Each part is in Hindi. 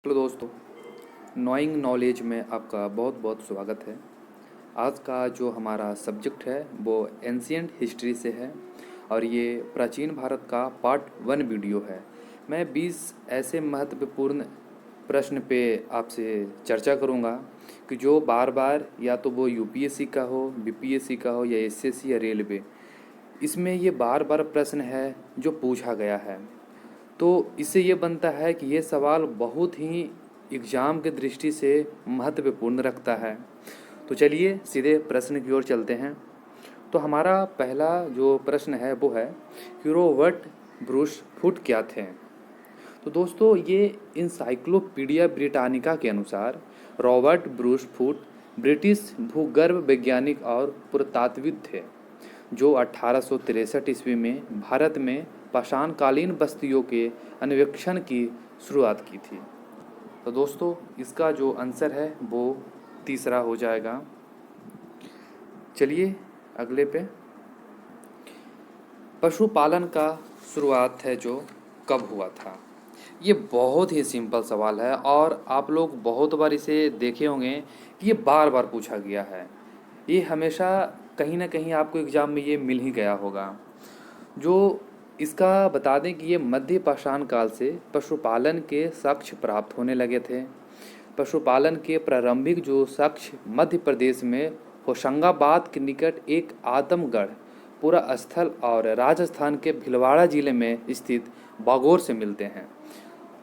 हेलो दोस्तों, नोइंग नॉलेज में आपका बहुत बहुत स्वागत है। आज का जो हमारा सब्जेक्ट है वो एंशियंट हिस्ट्री से है और ये प्राचीन भारत का पार्ट 1 वीडियो है। मैं 20 ऐसे महत्वपूर्ण प्रश्न पे आपसे चर्चा करूँगा कि जो बार बार या तो वो यूपीएससी का हो, बीपीएससी का हो या एसएससी या रेलवे, इसमें ये बार बार प्रश्न है जो पूछा गया है। तो इससे ये बनता है कि ये सवाल बहुत ही एग्ज़ाम की दृष्टि से महत्वपूर्ण रखता है। तो चलिए सीधे प्रश्न की ओर चलते हैं। तो हमारा पहला जो प्रश्न है वो है कि रॉबर्ट ब्रूस फुट क्या थे। तो दोस्तों ये इंसाइक्लोपीडिया ब्रिटानिका के अनुसार रॉबर्ट ब्रूस फुट ब्रिटिश भूगर्भ वैज्ञानिक और पुरातत्वविद थे जो 1863 ईस्वी में भारत में पाषाणकालीन बस्तियों के अन्वेषण की शुरुआत की थी। तो दोस्तों इसका जो आंसर है वो तीसरा हो जाएगा। चलिए अगले पे, पशुपालन का शुरुआत है जो कब हुआ था। ये बहुत ही सिंपल सवाल है और आप लोग बहुत बार इसे देखे होंगे कि ये बार बार पूछा गया है। ये हमेशा कहीं ना कहीं आपको एग्ज़ाम में ये मिल ही गया होगा। जो इसका बता दें कि ये मध्य पाषाण काल से पशुपालन के साक्ष्य प्राप्त होने लगे थे। पशुपालन के प्रारंभिक जो साक्ष्य मध्य प्रदेश में होशंगाबाद के निकट एक आदमगढ़ पुरा स्थल और राजस्थान के भीलवाड़ा जिले में स्थित बागोर से मिलते हैं।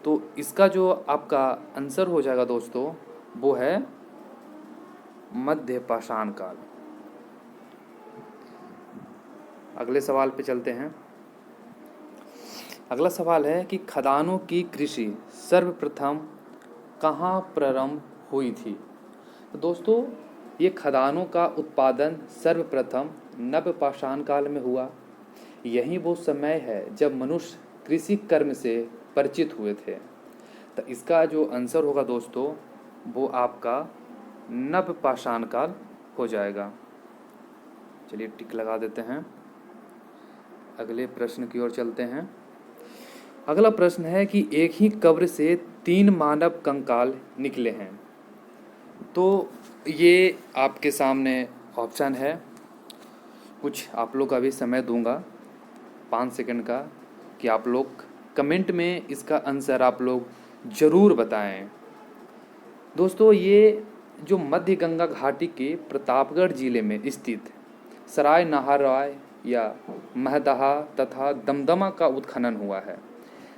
तो इसका जो आपका आंसर हो जाएगा दोस्तों वो है मध्य पाषाण काल। अगले सवाल पे चलते हैं। अगला सवाल है कि खदानों की कृषि सर्वप्रथम कहाँ प्रारंभ हुई थी। तो दोस्तों ये खदानों का उत्पादन सर्वप्रथम नव पाषाण काल में हुआ। यही वो समय है जब मनुष्य कृषि कर्म से परिचित हुए थे। तो इसका जो आंसर होगा दोस्तों वो आपका नव पाषाण काल हो जाएगा। चलिए टिक लगा देते हैं। अगले प्रश्न की ओर चलते हैं। अगला प्रश्न है कि एक ही कब्र से 3 मानव कंकाल निकले हैं। तो ये आपके सामने ऑप्शन है, कुछ आप लोग का भी समय दूंगा 5 सेकंड का कि आप लोग कमेंट में इसका आंसर आप लोग ज़रूर बताएं। दोस्तों ये जो मध्य गंगा घाटी के प्रतापगढ़ जिले में स्थित सराय नाहरराय या महदहा तथा दमदमा का उत्खनन हुआ है।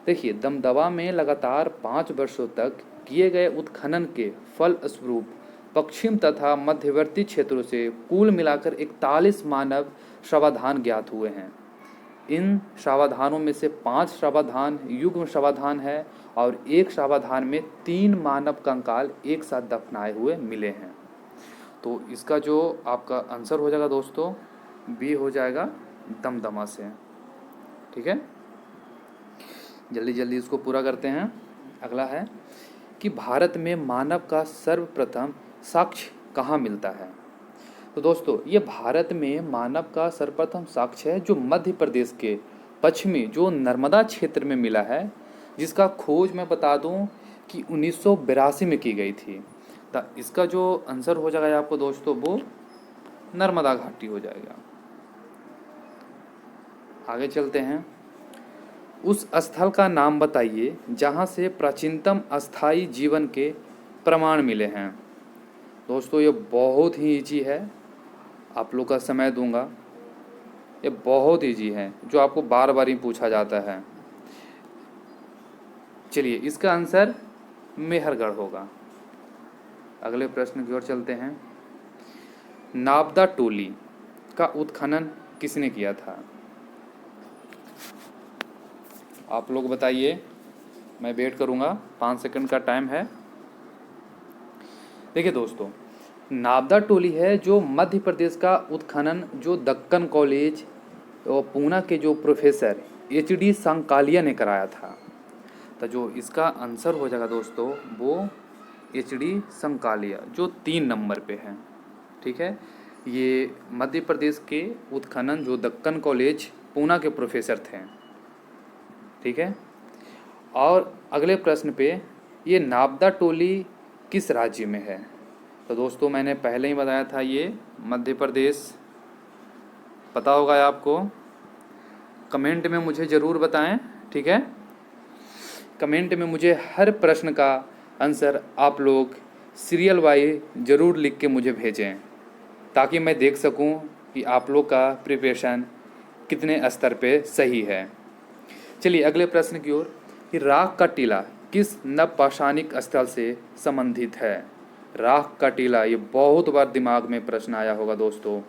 देखिए दमदमा में लगातार 5 वर्षों तक किए गए उत्खनन के फलस्वरूप पश्चिम तथा मध्यवर्ती क्षेत्रों से कुल मिलाकर 41 मानव शवाधान ज्ञात हुए हैं। इन शवाधानों में से 5 शवाधान युग्म शवाधान है और एक शवाधान में 3 मानव कंकाल एक साथ दफनाए हुए मिले हैं। तो इसका जो आपका आंसर हो जाएगा दोस्तों बी हो जाएगा, दमदमा से। ठीक है, जल्दी जल्दी इसको पूरा करते हैं। अगला है कि भारत में मानव का सर्वप्रथम साक्ष्य कहाँ मिलता है। तो दोस्तों ये भारत में मानव का सर्वप्रथम साक्ष्य है जो मध्य प्रदेश के पश्चिमी जो नर्मदा क्षेत्र में मिला है, जिसका खोज मैं बता दूं कि 1982 में की गई थी। तो इसका जो आंसर हो जाएगा आपको दोस्तों वो नर्मदा घाटी हो जाएगा। आगे चलते हैं। उस स्थल का नाम बताइए जहां से प्राचीनतम अस्थायी जीवन के प्रमाण मिले हैं। दोस्तों ये बहुत ही ईजी है, आप लोग का समय दूंगा। ये बहुत ईजी है जो आपको बार बार ही पूछा जाता है। चलिए इसका आंसर मेहरगढ़ होगा। अगले प्रश्न की ओर चलते हैं। नाबदा टोली का उत्खनन किसने किया था। आप लोग बताइए, मैं वेट करूंगा, 5 सेकंड का टाइम है। देखिए दोस्तों नाबदा टोली है जो मध्य प्रदेश का उत्खनन जो दक्कन कॉलेज और पूना के जो प्रोफेसर HD सांकालिया ने कराया था। तो जो इसका आंसर हो जाएगा दोस्तों वो HD सांकालिया जो 3 नंबर पे है। ठीक है, ये मध्य प्रदेश के उत्खनन जो दक्कन कॉलेज पूना के प्रोफेसर थे। ठीक है, और अगले प्रश्न पे ये नाबदा टोली किस राज्य में है? तो दोस्तों मैंने पहले ही बताया था, ये मध्य प्रदेश। पता होगा आपको, कमेंट में मुझे ज़रूर बताएं, ठीक है। कमेंट में मुझे हर प्रश्न का आंसर आप लोग सीरियल वाइज ज़रूर लिख के मुझे भेजें, ताकि मैं देख सकूं कि आप लोग का प्रिपरेशन कितने स्तर पे सही है। चलिए अगले प्रश्न की ओर, कि राख का टीला किस नवपाषाणिक स्थल से संबंधित है? राख का टीला, ये बहुत बार दिमाग में प्रश्न आया होगा दोस्तों।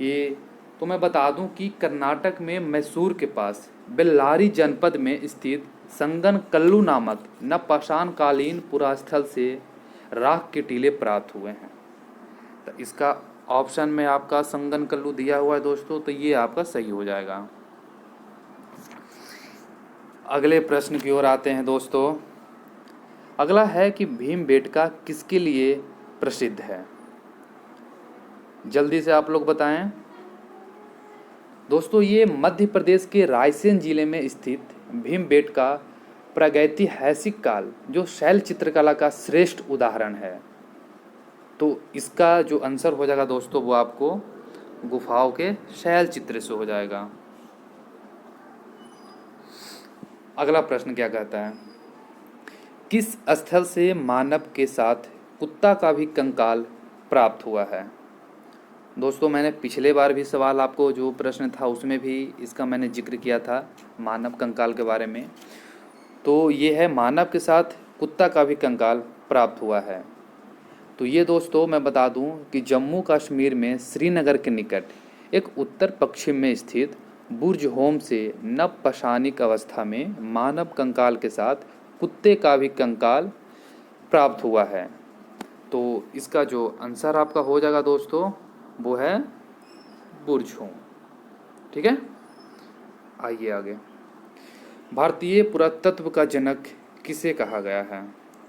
ये तो मैं बता दूं कि कर्नाटक में मैसूर के पास बेल्लारी जनपद में स्थित संगन कल्लू नामक नवपाषाण कालीन पुरास्थल से राख के टीले प्राप्त हुए हैं। तो इसका ऑप्शन में आपका संगन कल्लू दिया हुआ है दोस्तों, तो ये आपका सही हो जाएगा। अगले प्रश्न की ओर आते हैं दोस्तों। अगला है कि भीमबेटका किसके लिए प्रसिद्ध है? जल्दी से आप लोग बताएं दोस्तों। ये मध्य प्रदेश के रायसेन जिले में स्थित भीमबेटका प्रागैतिहासिक काल जो शैल चित्रकला का श्रेष्ठ उदाहरण है। तो इसका जो आंसर हो जाएगा दोस्तों, वो आपको गुफाओं के शैल चित्र से हो जाएगा। अगला प्रश्न क्या कहता है? किस स्थल से मानव के साथ कुत्ता का भी कंकाल प्राप्त हुआ है? दोस्तों मैंने पिछले बार भी सवाल, आपको जो प्रश्न था उसमें भी इसका मैंने जिक्र किया था, मानव कंकाल के बारे में। तो ये है, मानव के साथ कुत्ता का भी कंकाल प्राप्त हुआ है। तो ये दोस्तों मैं बता दूं कि जम्मू कश्मीर में श्रीनगर के निकट एक उत्तर पश्चिम में स्थित बुर्ज होम से नवपाषाणिक अवस्था में मानव कंकाल के साथ कुत्ते का भी कंकाल प्राप्त हुआ है। तो इसका जो आंसर आपका हो जाएगा दोस्तों, वो है बुर्ज होम, ठीक है। आइए आगे। भारतीय पुरातत्व का जनक किसे कहा गया है?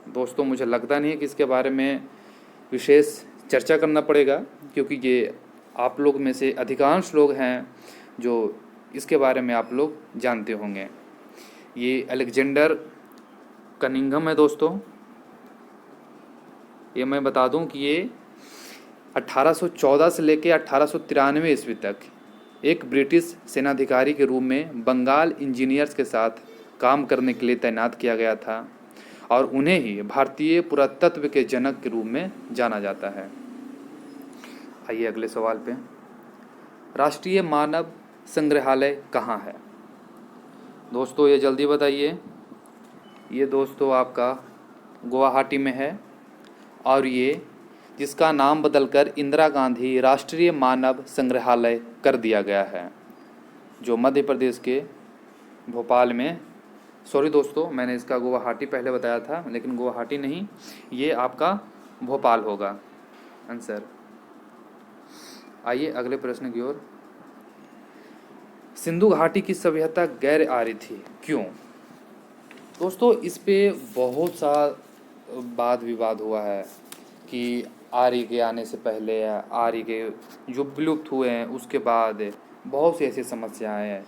दोस्तों मुझे लगता नहीं है कि इसके बारे में विशेष चर्चा करना पड़ेगा, क्योंकि ये आप लोग में से अधिकांश लोग हैं जो इसके बारे में आप लोग जानते होंगे। ये अलेक्जेंडर कनिंघम है दोस्तों। ये मैं बता दूं कि ये 1814 से लेकर 1893 ईस्वी तक एक ब्रिटिश सेनाधिकारी के रूप में बंगाल इंजीनियर्स के साथ काम करने के लिए तैनात किया गया था, और उन्हें ही भारतीय पुरातत्व के जनक के रूप में जाना जाता है। आइए अगले सवाल पे। राष्ट्रीय मानव संग्रहालय कहाँ है? दोस्तों ये जल्दी बताइए। ये दोस्तों आपका गुवाहाटी में है, और ये जिसका नाम बदलकर इंदिरा गांधी राष्ट्रीय मानव संग्रहालय कर दिया गया है, जो मध्य प्रदेश के भोपाल में। सॉरी दोस्तों, मैंने इसका गुवाहाटी पहले बताया था, लेकिन गुवाहाटी नहीं, ये आपका भोपाल होगा आंसर। आइए अगले प्रश्न की ओर। सिंधु घाटी की सभ्यता गैर आर्य थी, क्यों? दोस्तों इस पे बहुत सा वाद विवाद हुआ है कि आर्य के आने से पहले या आर्य के जो विलुप्त हुए हैं उसके बाद बहुत सी ऐसी समस्याएं हैं।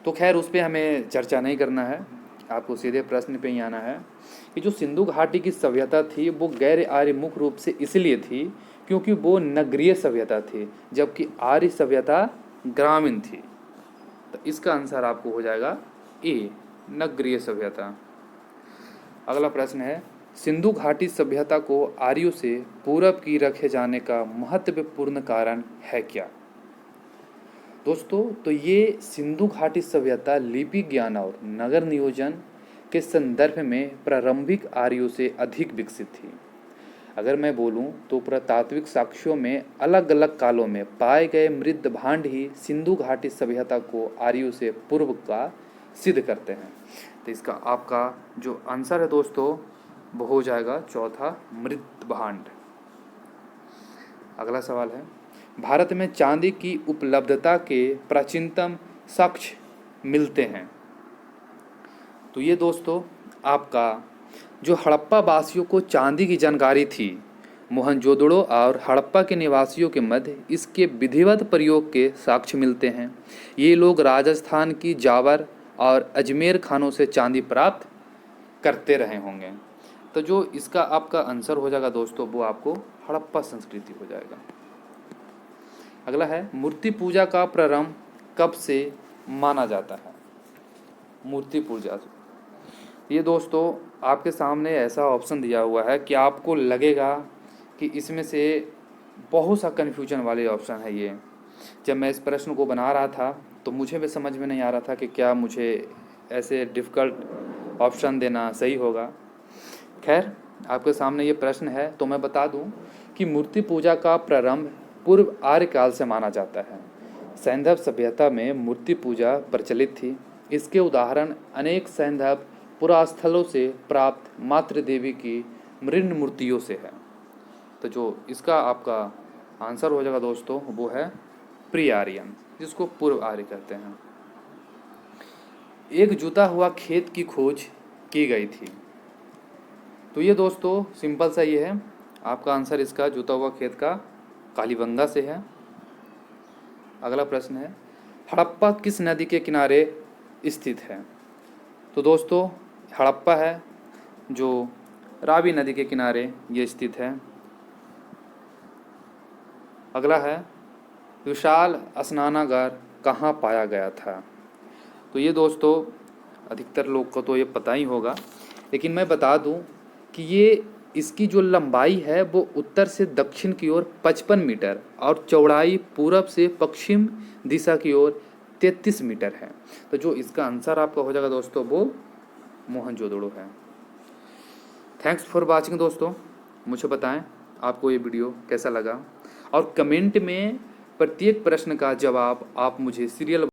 तो खैर उस पर हमें चर्चा नहीं करना है, आपको सीधे प्रश्न पे ही आना है कि जो सिंधु घाटी की सभ्यता थी वो गैर आर्य मुख्य रूप से इसलिए थी क्योंकि वो नगरीय सभ्यता थी, जबकि आर्य सभ्यता ग्रामीण थी। तो इसका आंसर आपको हो जाएगा ए, नगरीय सभ्यता। अगला प्रश्न है, सिंधु घाटी सभ्यता को आर्यों से पूरब की रखे जाने का महत्वपूर्ण कारण है क्या? दोस्तों तो ये सिंधु घाटी सभ्यता लिपि ज्ञान और नगर नियोजन के संदर्भ में प्रारंभिक आर्यों से अधिक विकसित थी। अगर मैं बोलूं तो पुरातात्विक साक्ष्यों में अलग अलग कालों में पाए गए मृद भांड ही सिंधु घाटी सभ्यता को आर्यों से पूर्व का सिद्ध करते हैं। तो इसका आपका जो आंसर है दोस्तों वो हो जाएगा चौथा, मृद भांड। अगला सवाल है, भारत में चांदी की उपलब्धता के प्राचीनतम साक्ष्य मिलते हैं। तो ये दोस्तों आपका जो हड़प्पा वासियों को चांदी की जानकारी थी, मोहनजोदड़ो और हड़प्पा के निवासियों के मध्य इसके विधिवत प्रयोग के साक्ष्य मिलते हैं। ये लोग राजस्थान की जावर और अजमेर खानों से चांदी प्राप्त करते रहे होंगे। तो जो इसका आपका आंसर हो जाएगा दोस्तों वो आपको हड़प्पा संस्कृति हो जाएगा। अगला है मूर्ति पूजा का प्रारंभ कब से माना जाता है? मूर्ति पूजा, ये दोस्तों आपके सामने ऐसा ऑप्शन दिया हुआ है कि आपको लगेगा कि इसमें से बहुत सा कन्फ्यूजन वाले ऑप्शन है ये। जब मैं इस प्रश्न को बना रहा था तो मुझे भी समझ में नहीं आ रहा था कि क्या मुझे ऐसे डिफ़िकल्ट ऑप्शन देना सही होगा। खैर, आपके सामने ये प्रश्न है तो मैं बता दूं कि मूर्ति पूजा का प्रारंभ पूर्व आर्य काल से माना जाता है। सैंधव सभ्यता में मूर्ति पूजा प्रचलित थी। इसके उदाहरण अनेक सैंधव पुरास्थलों से प्राप्त मातृ देवी की मृण मूर्तियों से है। तो जो इसका आपका आंसर हो जाएगा दोस्तों वो है प्री आर्यन, जिसको पूर्व आर्य कहते हैं। एक जुता हुआ खेत की खोज की गई थी। तो ये दोस्तों सिंपल सा ये है, आपका आंसर इसका जुता हुआ खेत का कालीबंगा से है। अगला प्रश्न है हड़प्पा किस नदी के किनारे स्थित है? तो दोस्तों हड़प्पा है जो रावी नदी के किनारे ये स्थित है। अगला है विशाल स्नानागार कहाँ पाया गया था? तो ये दोस्तों अधिकतर लोग को तो ये पता ही होगा, लेकिन मैं बता दूं कि ये इसकी जो लंबाई है वो उत्तर से दक्षिण की ओर 55 मीटर और चौड़ाई पूरब से पश्चिम दिशा की ओर 33 मीटर है। तो जो इसका आंसर आपका हो जाएगा दोस्तों वो मोहनजोदड़ो है। थैंक्स फॉर वाचिंग दोस्तों। मुझे बताएं आपको ये वीडियो कैसा लगा और कमेंट में प्रत्येक प्रश्न का जवाब आप मुझे सीरियल